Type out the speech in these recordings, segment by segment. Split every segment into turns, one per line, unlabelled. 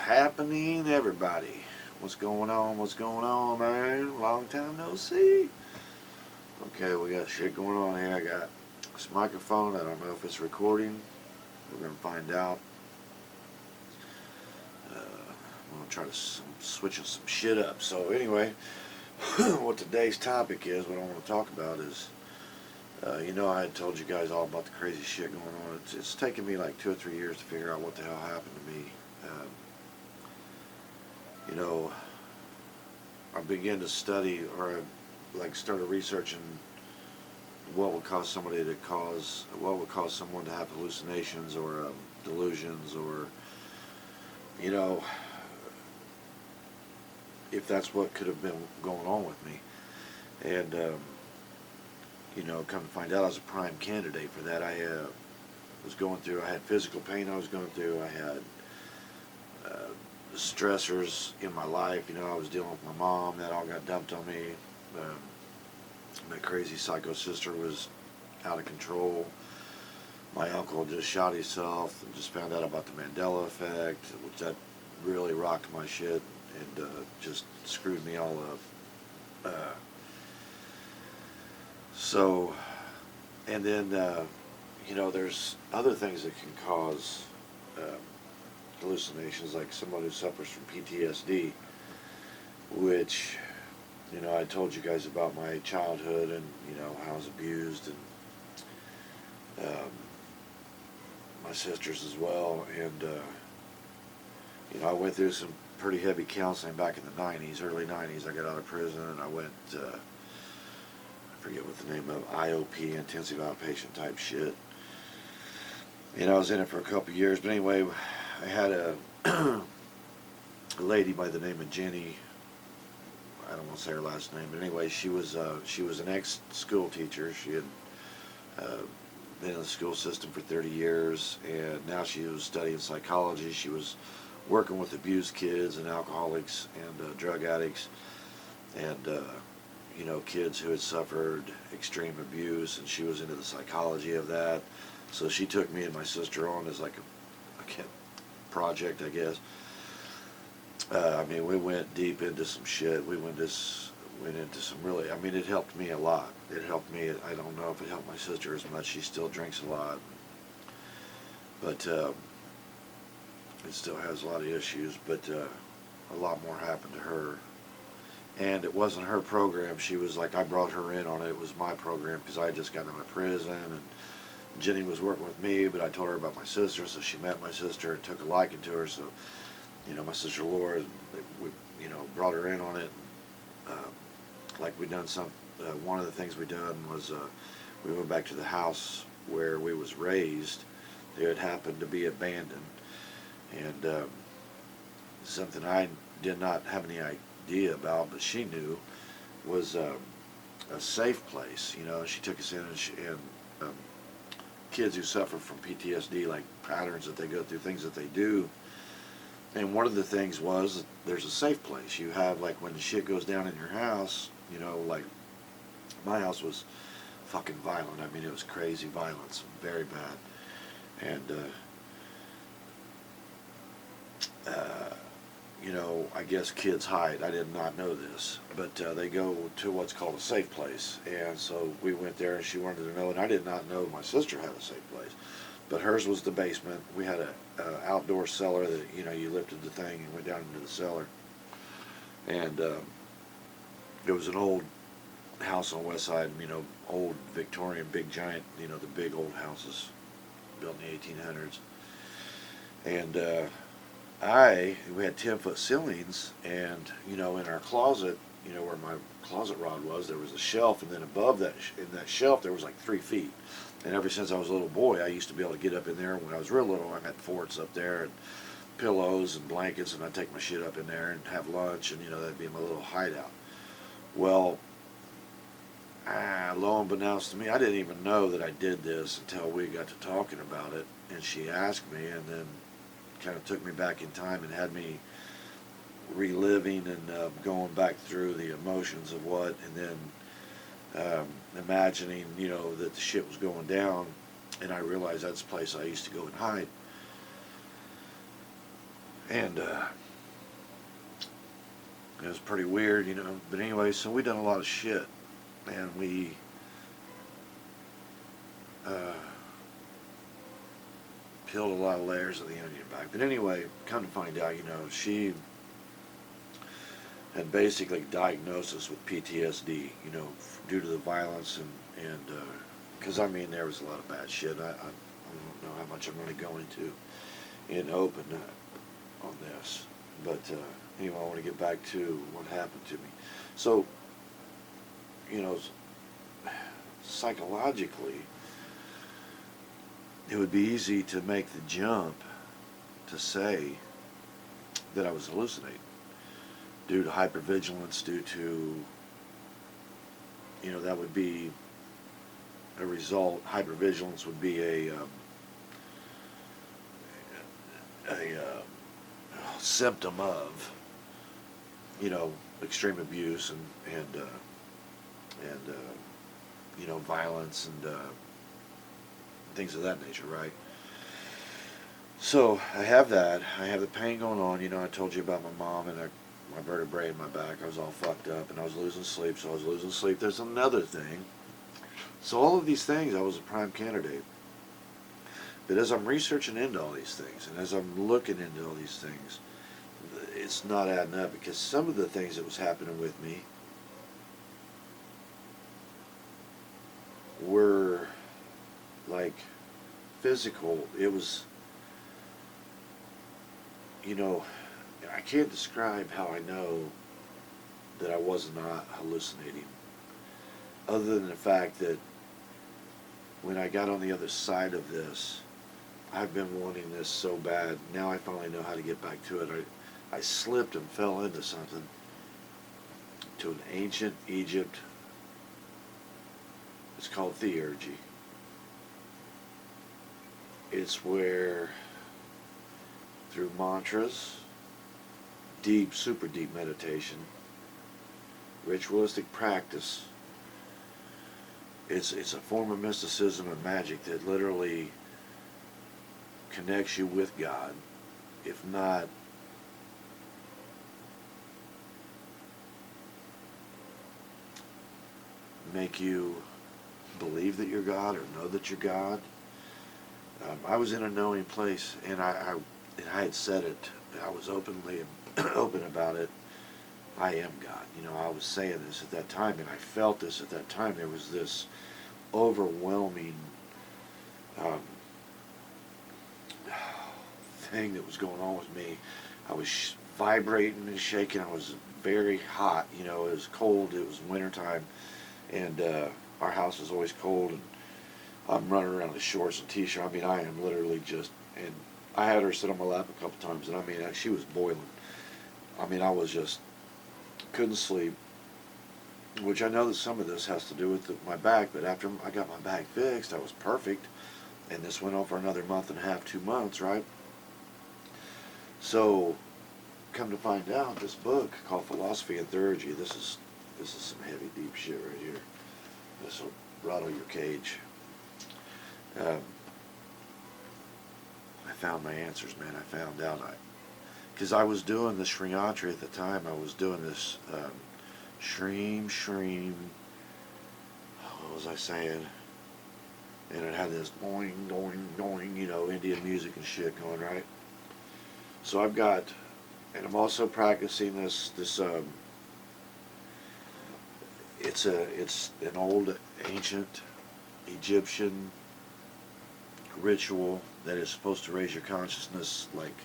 happening, everybody? What's going on? What's going on, man? Long time no see. Okay, we got shit going on here. I got this microphone. I don't know if it's recording. We're gonna find out. I'm gonna try to switch some shit up. So anyway, what today's topic is, what I want to talk about is, I had told you guys all about the crazy shit going on. It's taken me like 2 or 3 years to figure out what the hell happened to me. I began to study, or started researching what would cause what would cause someone to have hallucinations or delusions, or if that's what could have been going on with me. And come to find out, I was a prime candidate for that. I had physical pain I was going through. I had stressors in my life. I was dealing with my mom. That all got dumped on me. My crazy psycho sister was out of control. My uncle just shot himself and just found out about the Mandela effect, which that really rocked my shit and just screwed me all up. And then there's other things that can cause hallucinations, like someone who suffers from PTSD, which, I told you guys about my childhood and, how I was abused, and my sisters as well. And, I went through some pretty heavy counseling back in the 90s, early 90s. I got out of prison and I went, I forget what the name of, IOP, intensive outpatient type shit. I was in it for a couple of years, but anyway, I had a lady by the name of Jenny. I don't want to say her last name, but anyway, she was an ex-school teacher. She had been in the school system for 30 years, and now she was studying psychology. She was working with abused kids and alcoholics and drug addicts, and kids who had suffered extreme abuse, and she was into the psychology of that. So she took me and my sister on as like a project, I guess. We went deep into some shit. We went into some really, it helped me a lot. It helped me. I don't know if it helped my sister as much. She still drinks a lot, but it still has a lot of issues. But a lot more happened to her. And it wasn't her program. She was like, I brought her in on it. It was my program because I had just gotten out of prison, and Jenny was working with me, but I told her about my sister, so she met my sister and took a liking to her. So, my sister Laura, we, brought her in on it. One of the things we done was we went back to the house where we was raised. It had happened to be abandoned, and something I did not have any idea about, but she knew, was a safe place. She took us in, and kids who suffer from PTSD, like patterns that they go through, things that they do. And one of the things was there's a safe place. You have, like, when the shit goes down in your house, like my house was fucking violent. It was crazy violence, very bad. And I guess kids hide. I did not know this, but they go to what's called a safe place. And so we went there, and she wanted to know, and I did not know my sister had a safe place, but hers was the basement. We had a outdoor cellar that, you lifted the thing and went down into the cellar. And it was an old house on the west side, old Victorian, big giant, the big old houses built in the 1800s. And we had 10-foot ceilings, and in our closet, where my closet rod was, there was a shelf, and then above that, in that shelf, there was like 3 feet. And ever since I was a little boy, I used to be able to get up in there. When I was real little, I had forts up there, and pillows and blankets, and I'd take my shit up in there and have lunch, and that'd be my little hideout. Well, lo and unbeknownst to me, I didn't even know that I did this until we got to talking about it, and she asked me, and then kind of took me back in time and had me reliving and going back through the emotions of what, and then imagining, that the shit was going down, and I realized that's the place I used to go and hide. And it was pretty weird, you know. But anyway, so we done a lot of shit, and we peeled a lot of layers of the onion back. But anyway, come to find out, you know, she had basically diagnosis with PTSD, you know, due to the violence and because I mean there was a lot of bad shit. I don't know how much I'm going to go into in open on this, but anyway, I want to get back to what happened to me. So, you know, psychologically, it would be easy to make the jump to say that I was hallucinating due to hypervigilance, due to, you know, that would be a result. Hypervigilance would be a symptom of, you know, extreme abuse and you know, violence and things of that nature, right? So I have that. I have the pain going on. You know, I told you about my mom and my vertebrae in my back. I was all fucked up, and I was losing sleep. So I was losing sleep. There's another thing. So all of these things, I was a prime candidate. But as I'm researching into all these things, and as I'm looking into all these things, it's not adding up, because some of the things that was happening with me were like physical. It was, you know, I can't describe how I know that I was not hallucinating, other than the fact that when I got on the other side of this, I've been wanting this so bad. Now I finally know how to get back to it. I slipped and fell into something, to an ancient Egypt. It's called Theurgy. It's where, through mantras, deep, super deep meditation, ritualistic practice, it's a form of mysticism and magic that literally connects you with God. If not, make you believe that you're God or know that you're God. I was in a knowing place, and I had said it. I was openly open about it. I am God. You know, I was saying this at that time, and I felt this at that time. There was this overwhelming thing that was going on with me. I was vibrating and shaking. I was very hot. You know, it was cold. It was wintertime, and our house is always cold, and I'm running around in shorts and t-shirt. I mean, I am literally just, and I had her sit on my lap a couple times, and I mean, she was boiling. I mean, I was just, couldn't sleep, which I know that some of this has to do with my back, but after I got my back fixed, I was perfect, and this went on for another month and a half, 2 months, right? So, come to find out, this book called Philosophy and Theurgy, this is some heavy, deep shit right here. This will rattle your cage. I found my answers, man. I found out. Because I was doing the Shriyantri at the time. I was doing this Shreem, what was I saying? And it had this boing, doing, doing, you know, Indian music and shit going, right? So I've got, and I'm also practicing this it's an old, ancient Egyptian ritual that is supposed to raise your consciousness. Like,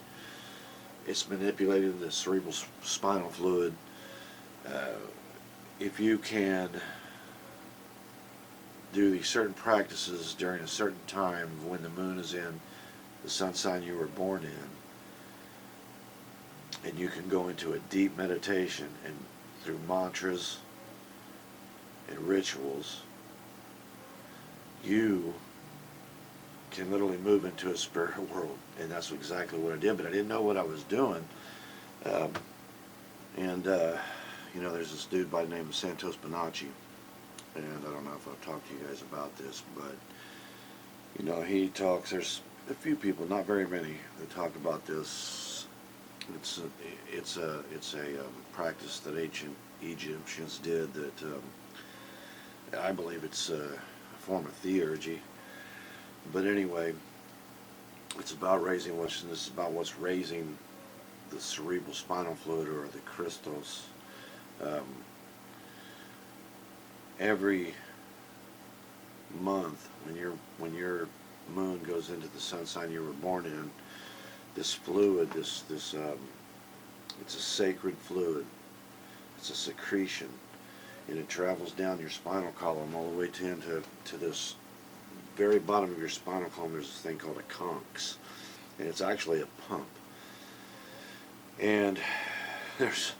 it's manipulated the cerebral spinal fluid. If you can do these certain practices during a certain time when the moon is in the sun sign you were born in, and you can go into a deep meditation, and through mantras and rituals, you can literally move into a spiritual world. And that's exactly what I did, but I didn't know what I was doing. You know, there's this dude by the name of Santos Bonacci, and I don't know if I've talked to you guys about this, but, you know, he talks, there's a few people, not very many, that talk about this It's a practice that ancient Egyptians did that I believe it's a form of theurgy. But anyway, it's about raising this is about what's raising the cerebral spinal fluid, or the crystals. Um, every month, when your moon goes into the sun sign you were born in, this fluid, it's a sacred fluid. It's a secretion, and it travels down your spinal column all the way to this very bottom of your spinal column. There's this thing called a conch, and it's actually a pump. And there's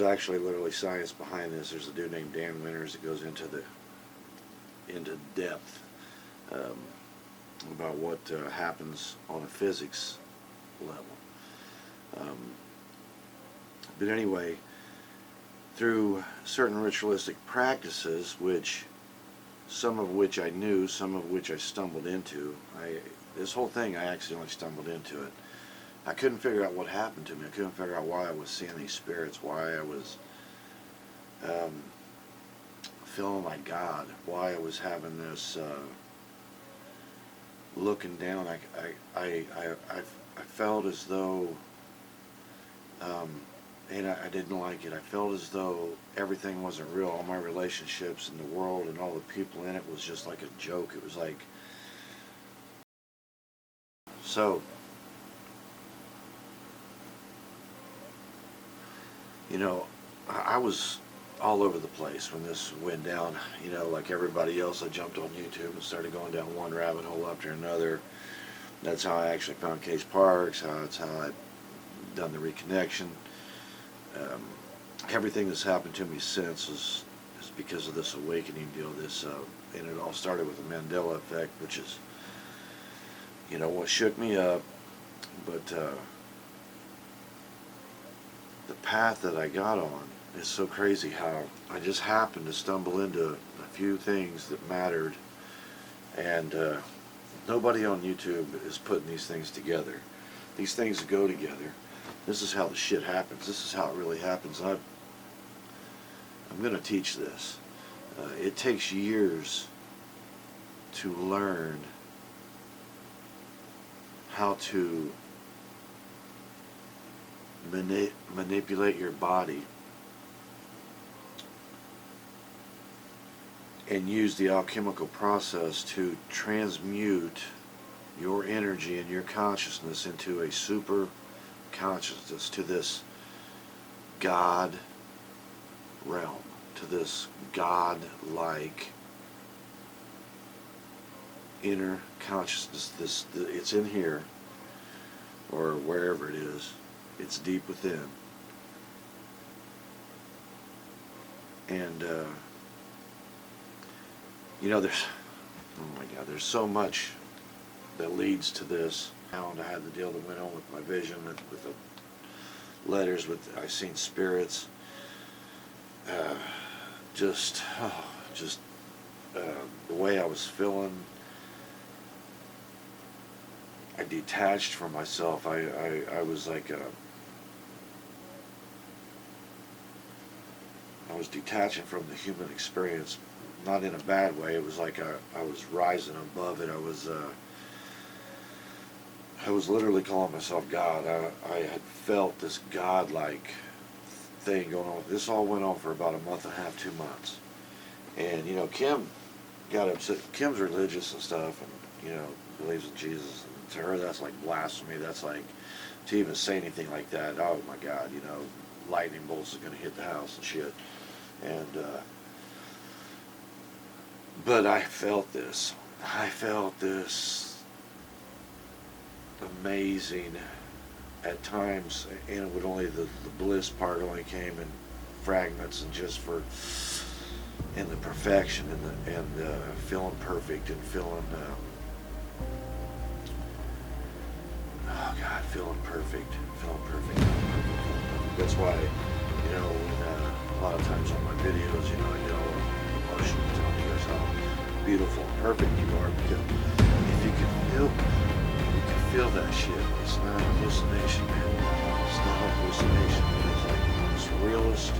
actually literally science behind this. There's a dude named Dan Winters that goes into depth about what happens on a physics level. But anyway, through certain ritualistic practices, some of which I knew, some of which I stumbled into, this whole thing I accidentally stumbled into it. I couldn't figure out what happened to me. I couldn't figure out why I was seeing these spirits, why I was feeling like God, why I was having this looking down. I felt as though, and I didn't like it. I felt as though everything wasn't real. All my relationships in the world and all the people in it was just like a joke. It was like, so, I was all over the place when this went down. Like everybody else, I jumped on YouTube and started going down one rabbit hole after another. That's how I actually found Case Parks. That's how I done the reconnection. Everything that's happened to me since is because of this awakening deal. And it all started with the Mandela effect, which is, what shook me up. But the path that I got on is so crazy, how I just happened to stumble into a few things that mattered, and nobody on YouTube is putting these things together. These things go together. This is how the shit happens. This is how it really happens. I'm going to teach this. It takes years to learn how to manipulate your body and use the alchemical process to transmute your energy and your consciousness into a super consciousness, to this God realm, to this God-like inner consciousness. It's in here, or wherever it is. It's deep within. And there's, oh my God, there's so much that leads to this. And I had the deal that went on with my vision, with the letters, I seen spirits. The way I was feeling, I detached from myself. I was like I was detaching from the human experience, not in a bad way. It was like I was rising above it. I was literally calling myself God. I had felt this God-like thing going on. This all went on for about a month and a half, 2 months. And, Kim got upset. Kim's religious and stuff, and, believes in Jesus. And to her, that's like blasphemy. That's like, to even say anything like that, oh my God, lightning bolts are going to hit the house and shit. And, but I felt this. I felt this amazing at times, and it would only, the bliss part only came in fragments, and just in the perfection, and feeling perfect, and feeling, oh God, feeling perfect. That's why, when, a lot of times on my videos, I get all emotional, telling you guys how beautiful and perfect you are, because if you can feel that shit, it's not a hallucination, man. it's not a hallucination. It is like the most realist